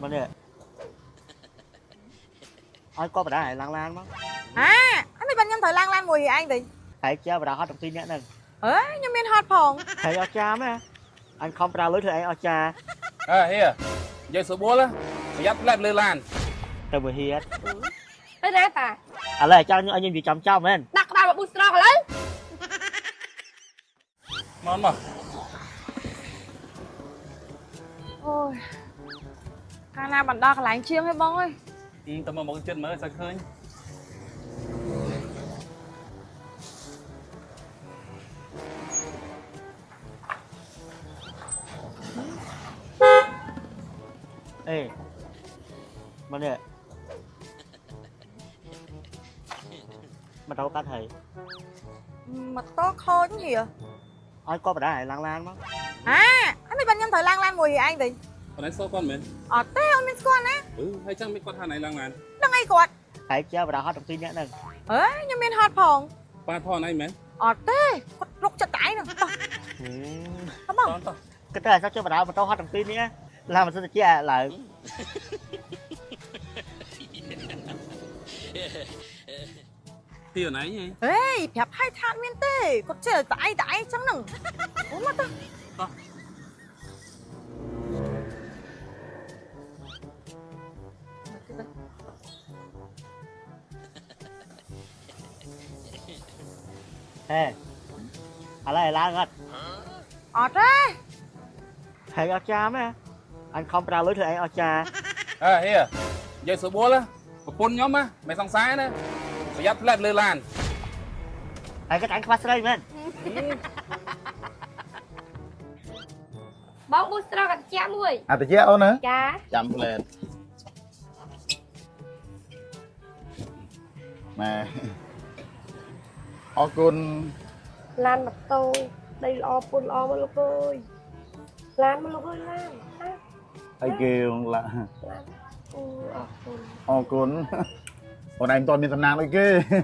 mà nè ai có bà đã hãy lang langมั้ง anh đi bên nhâm thời lan mùi gì anh đi หายเจ้าbà đã hot trong tin nhé nè nhâm miên hot phòng หายเอาจ้าไหมanh không ra lối thưa anhเอาจ้า here giờ số búa lá dắt lẹp lê lan แต่เมื่อเฮีย Tới ra ta.อะไรเจ้าanh nhìn gì chăm chăm men Đặt vào một booster rồi lấy. ngon mà ôi ca nào bạn đo cả lạnh chiêng hay bông ơi tao mà một cái chân mới sao khơi ê mà nè mà đâu có thầy mà to khô chứ gì à ai có bà đã hãy lang langมั้ง anh đi bên nhâm thời lan mùi gì anh đi còn đánh số con mình té ôi miên squan á hay chăng mấy con hàng này lang lan đang ngay quạt หายเจ้าbà đã hot trong tin nhé nè nhâm miên hot phòng ba thon này mến té quạt rục chặt tải nè không không to cái tên sao cho bà đã mà tao hot trong tin nhé làm mà sao chia lại thì ở này nhỉ ê phép hai than miên tê có chơi tải chẳng nừng ủa mà ta êอะไรlang hết ra hãy ao cha mấy anh không ra lối thưa anh ao cha here giờ số búa lá một phun nhóm á mày xong sai nữa dắt lẹp lê lan hãy cái anh khoa đây men Bóng booster rồi chạm mùi. từ chế ôn nữa Chà. chậm lên mà con Lan mặt tô. Đây là phun lo mà lúc ơi. Lan mà lúc ơi Lan. thầy kêu là Lan. con còn anh toàn miền Nam Nam đấy kia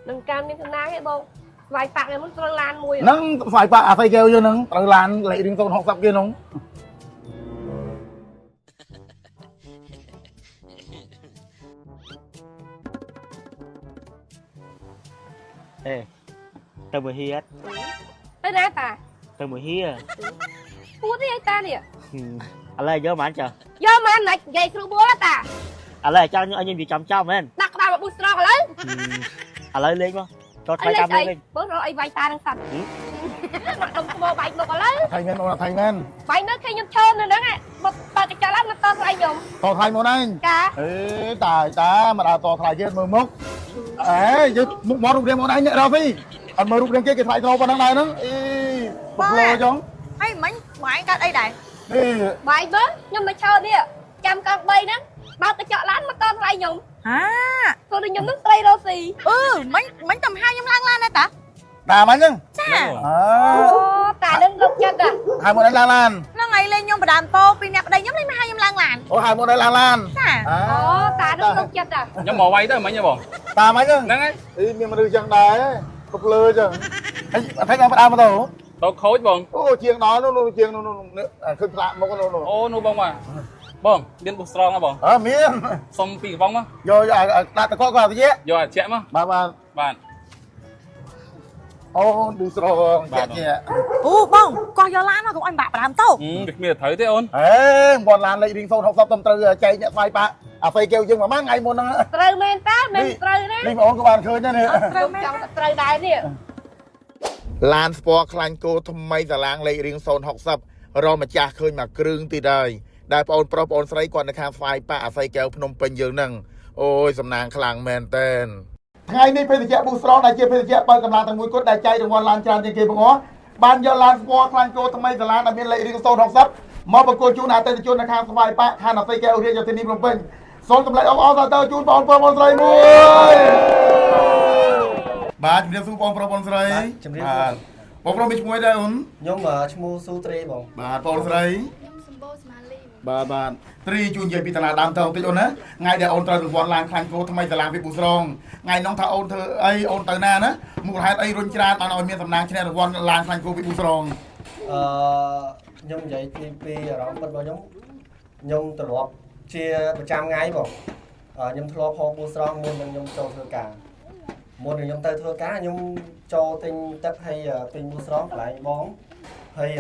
Đừng can miên thân nang hay bông. Vài bạc này muốn trăng Lan mùi. nắng phải bạ thầy kêu cho nắng từ làn lại đứng tôn học tập kia nóng ê từ mười hiết Tới ra ta. từ mười hiết Phút đi anh ta nè.อะไรเยอะมันจ้ะ Do mà anh này gầy kêu búa lá ta. อะไรเจ้าanh nhìn gì chăm chăm men Đặt vào một booster rồi lấy. อะไรเล็กมั้งจดไป Anh ตาม lấy เล็ gì? ก Bữa rồi anh vay ta đang sạch. Mặt đồng của bạch một rồi lấy. thầy men là thầy men Vay nó khi nhâm trơn rồi đó nghe. Một bà cho lắm nó to rồi anh dùng. to thầy một anh Cả. ê tài ta mà đã to thầy kia mười mốc ê chứ một món rục đen một anh nhẹ đâu phi anh mời rục đen kia cái thầy to vào đằng này nó ê bực lơ chóng hay mấy anh ca đây này ê Vay bớt nhưng mà trơn đi ạ. Chăm con bay đó. Bao tôi cho lắm nó to rồi anh dùng. Tôi đi nhâm nước tây đâu gì. mấy tầm hai nhâm lan đây ta đà mấy nhá cha Ồ, tả đừng lục chân à. hai món đánh lan lan nó ngày lên nhôm bà đàn tô pin nẹp đây nhắm lên hai nhâm lan ôi hai món đánh lan lan cha Ồ, tả đừng lục chân à. nhóm mò bay đó mấy nha bọn ta mấy nhá nắng ấy ê miền mà đưa chân đài bực lơ chứ thấy nó bắt mà đâu tao khối bọn ô chiêng đó nó chiêng nó khơi lạ một con nó ô nu bông à bông điên bục strong á bọn miền xong pì bông á rồi đặt có vào cái gì rồi chém á bà bạn ô đủ rồi chẹt gì bông coi do lan nó cũng anh bạc bà đàn tô việc miệt thấy thế ôn ê bọn làn lại đình sâu học tập tâm tư chạy nhẹ phai bạ phai kêu nhưng mà mang ngày một nó Trời men ta, men trời nè. đi mà ôn các bạn khơi nha nè Trong trời đài nè. ឡានស្ពណ៌ខ្លាញ់គោថ្មីសាឡាងលេខរៀង060រកម្ចាស់ឃើញមកគ្រឿងទីដែរដែលបងប្រុសបងស្រីគាត់នៅខាងស្វាយប៉ាអាស័យកែវភ្នំពេញយើងហ្នឹងអូយសំណាងខ្លាំងមែនតើថ្ងៃនេះភេទជ្ជៈប៊ូស្រងដែលជាភេទជ្ជៈបើកម្លាំងទាំងមួយគត់ដែលចែករង្វាន់ឡានច្រើនជាងគេបងអស់បានយកឡានស្ពណ៌ខ្លាញ់គោថ្មីសាឡាងដែលមានលេខរៀង060មកប្រគល់ជូនអតិថិជននៅខាងស្វាយប៉ាខាងអាស័យកែវរាជធានីភ្នំពេញសូមតម្លៃអបអរសាទរជូនបងប្រុសបងស្រីមួយបាទជំរាបសួរបងប្រុសបងស្រីជំរាបសួរបងប្រុសមានឈ្មោះអីដែរអូនខ្ញុំឈ្មោះស៊ូត្រីបងបាទបងស្រីខ្ញុំសម្បូរស្មាលីបាទត្រីជួយនិយាយពីតារាដើមតើបន្តិចអូនណាថ្ងៃដែលអូនត្រូវរង្វាន់ឡានខ្លាញ់គោថ្មីសាឡាងពីពូស្រងថ្ងៃនោះថាអូនធ្វើអីអូនទៅណាណាមូលហេតុអីរុញច្រានបានឲ្យមានសំណាងឈ្នះរង្វាន់ឡានខ្លាញ់គោពីពូស្រងខ្ញុំនិយាយពីអារម្មណ៍ពិតរបស់ខ្ញុំទ្រលាប់ ជាប្រចាំថ្ងៃបងខ្ញុំធ្លាប់ហូបប៊ូស្រង់មុននឹងខ្ញុំចូលធ្វើការមុននឹងខ្ញុំទៅធ្វើការខ្ញុំចូលទិញទឹកហើយទិញប៊ូស្រង់កន្លែងបងហើយ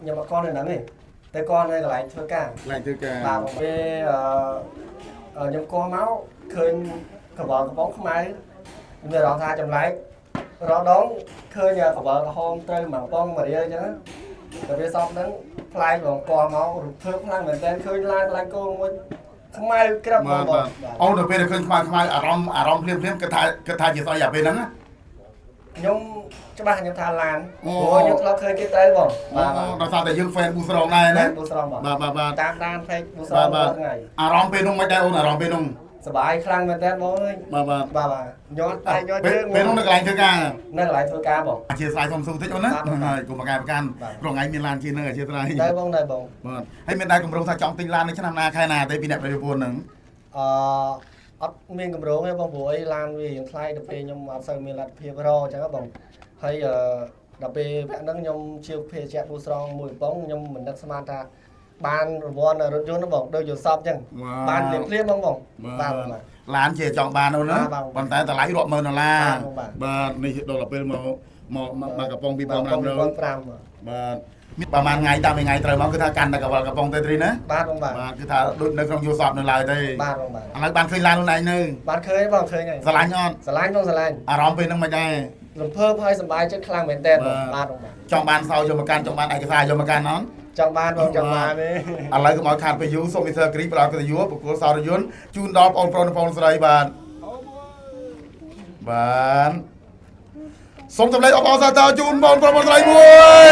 ខ្ញុំអត់គាត់នៅហ្នឹងទេតែគាត់នៅកន្លែងធ្វើការបាទពេលខ្ញុំកោះមកឃើញកបល់កំប៉ុងខ្មៅខ្ញុំមានអារម្មណ៍ថាចម្លែករដងឃើញកបល់ក្រហមត្រូវមកកំប៉ុងមករៀលអញ្ចឹងតែវាសពហ្នឹងផ្លែបងកោះមករូបធ្វើខ្លាំងមែនតើឃើញឡើងកន្លែងគោមួយខ្មៅក្រាប់បងអូនទៅពេលឃើញខ្មៅអារម្មណ៍ភ្លាមគិតថាជាស្អីអាពេលហ្នឹងខ្ញុំច្បាស់ខ្ញុំថាឡានព្រោះខ្ញុំធ្លាប់ឃើញគេត្រូវបងដោយសារតែយើង fan ប៊ូស្រងដែរណា ប៊ូស្រងបងបាទតាមដាន page ប៊ូស្រងរាល់ថ្ងៃអារម្មណ៍ពេលនោះមិនដែរអូនអារម្មណ៍ពេលនោះសប្បាយខ្លាំងមែនតើបងអើយបាទញ៉ាំតែញ៉ាំជើងពេលនោះនៅកន្លែងធ្វើការនៅកន្លែងធ្វើការបងអធិស្ឋានសុំស៊ូតិចអូនណាហើយកុំប្រកែប្រកាន់ព្រោះថ្ងៃមានឡានជាងនឹងអធិស្ឋានដែរបងបាទហើយមានដែរគម្រោងថាចង់ទិញឡាននៅឆ្នាំណាខែណាទេពីអ្នកប្រពន្ធហ្នឹងអត់មានគម្រោងទេបងព្រោះអីឡានវារៀងថ្លៃដល់ពេលខ្ញុំអត់សូវមានលទ្ធភាពរអញ្ចឹងបងហើយដល់ពេលវគ្គហ្នឹងខ្ញុំជាភេទជាប៊ូស្រងមួយកំប៉ុងខ្ញុំមិននឹកស្មានថាបានរង្វាន់រថយន្តបងដូចយល់សពអញ្ចឹងបានភ្លាមបងបាទឡានជាចង់បានអូនណាប៉ុន្តែតម្លៃរាប់ម៉ឺនដុល្លារបាទនេះដល់ពេលមកកំប៉ុង2500បាទមានប្រហែលថ្ងៃតាមថ្ងៃត្រូវមកគឺថាកាន់តែកវលកំប៉ុងទៅត្រីណាបាទបងបាទគឺថាដូចនៅក្នុងយល់សពនៅឡើយទេបាទបងបាទឥឡូវបានឃើញឡានខ្លួនឯងនៅបានឃើញបងឃើញហើយស្រឡាញ់អត់ស្រឡាញ់បងស្រឡាញ់អារម្មណ៍ពេលហ្នឹងមិនដែររំភើបហើយសប្បាយចិត្តខ្លាំងមែនតើបាទបងបាទចង់បានសោយកមកកាន់ចង់បានឯកសារយកមកកាន់អត់ចង់បានបងចង់បានទេឥឡូវកុំឲ្យខាតពេលយូរសូមមីសឺគ្រីផ្ដល់កិត្តិយសបុគ្គលសោរយន្តជូនដល់បងប្អូនស្រីបាទសូមសម្លេងអបអរសាទរជូនបងប្អូនស្រីមួយ